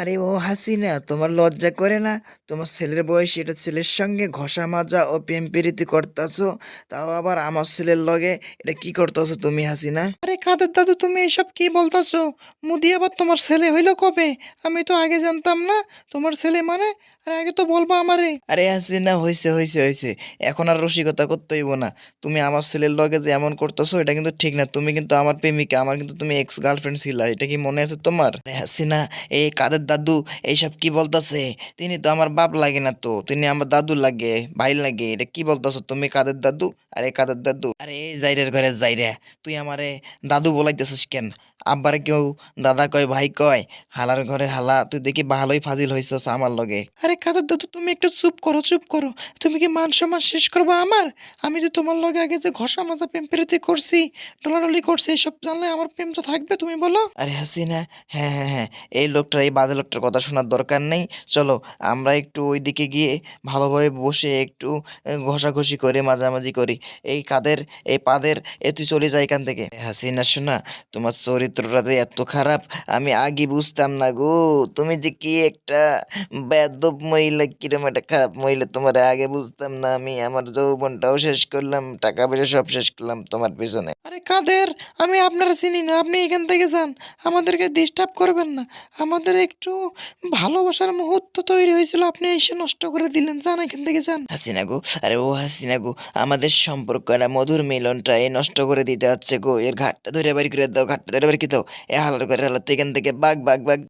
আরে ও হাসিনা, তোমার লজ্জা করে না? তোমার ছেলের বয়সী এটা ছেলের সঙ্গে ঘষা মাজা ও প্রেম প্রীতি করতাছো, তাও আবার আমার ছেলের লগে। এটা কি করতেছো তুমি হাসিনা? আরে কাদের দাদু, তুমি এসব কি বলতাছো? মুদি আবার তোমার ছেলে হইলো কবে? আমি তো আগে জানতাম না তোমার ছেলে মানে। আরে আগে তো বলবা আমারে। আরে হাসিনা, হয়েছে হয়েছে হয়েছে, এখন আর রসিকতা করতে হইব না। তুমি আমার ছেলের লগে যে এমন করতেছো এটা কিন্তু ঠিক না। তুমি কিন্তু আমার প্রেমিকা, আমার কিন্তু তুমি এক্স গার্লফ্রেন্ড ছিলা, এটা কি মনে আছে তোমার? আরে হাসিনা, এই কাদের দাদু এইসব কি বলতাছে? তিনি তো আমার বাপ লাগে না, তো তিনি আমার দাদু লাগে, ভাই লাগে। এটা কি বলতাছো তুমি কাদের দাদু? আরে কাদের দাদু, আরে এই জাইরের ঘরে যাইরে, তুই আমারে দাদু বলাইতেছিস কেন? আব্বারে কেউ দাদা কয়, ভাই কয়, হালার ঘরে হালা। তুই দেখি ভালোই ফাজিল হইছস আমার লগে। আরে কাদের দাদু, তুমি একটু চুপ করো, চুপ করো। তুমি কি মান সম্মান শেষ করবা আমার? আমি যে তোমার লগে আগে যে ঘষা মাজা প্রেম প্রীতি করছি, ডলাডলি করছি, এসব জানলে আমার প্রেমটা থাকবে তুমি বলো? আরে হাসিনা, হ্যাঁ হ্যাঁ হ্যাঁ, এই লোকটার, এই বাজে লোকটার কথা শোনার দরকার নেই। চলো আমরা একটু ওইদিকে গিয়ে ভালোভাবে বসে একটু ঘষাঘষি করে মাঝামাঝি করি। এই কাদের, এই পাদের, এ তুই চলে যায় এখান থেকে। হাসিনা শোনা, তোমার চরিত্রটা যে এত খারাপ আমি আগে বুঝতাম না গো। তুমি যে কি একটা বেয়াদব মহিলা, কিরম একটা খারাপ মহিলা, তোমার আগে বুঝতাম না আমি। আমার যৌবনটাও শেষ করলাম, টাকা পয়সা সব শেষ করলাম তোমার পিছনে। আরে কাদের, আমি আপনারা চিনি না, আপনি এখান থেকে যান। আমাদেরকে ডিস্টার্ব করবেন না। আমাদের একটু ভালোবাসার মুহূর্ত তৈরি হয়েছিল, আপনি এসে নষ্ট করে দিলেন। যান এখান থেকে, যান। হাসিনা গো, আরে ও হাসিনা গো, আমাদের সম্পর্কটা মধুর মিলনটা এই নষ্ট করে দিতে হচ্ছে গো। এর ঘাটটা ধরে বাড়ি করে দাও, ঘাটটা ধরে বাড়ি কি দাও। এ হালার করে হালার, তুই এখান থেকে বাগ বাগ বাগ।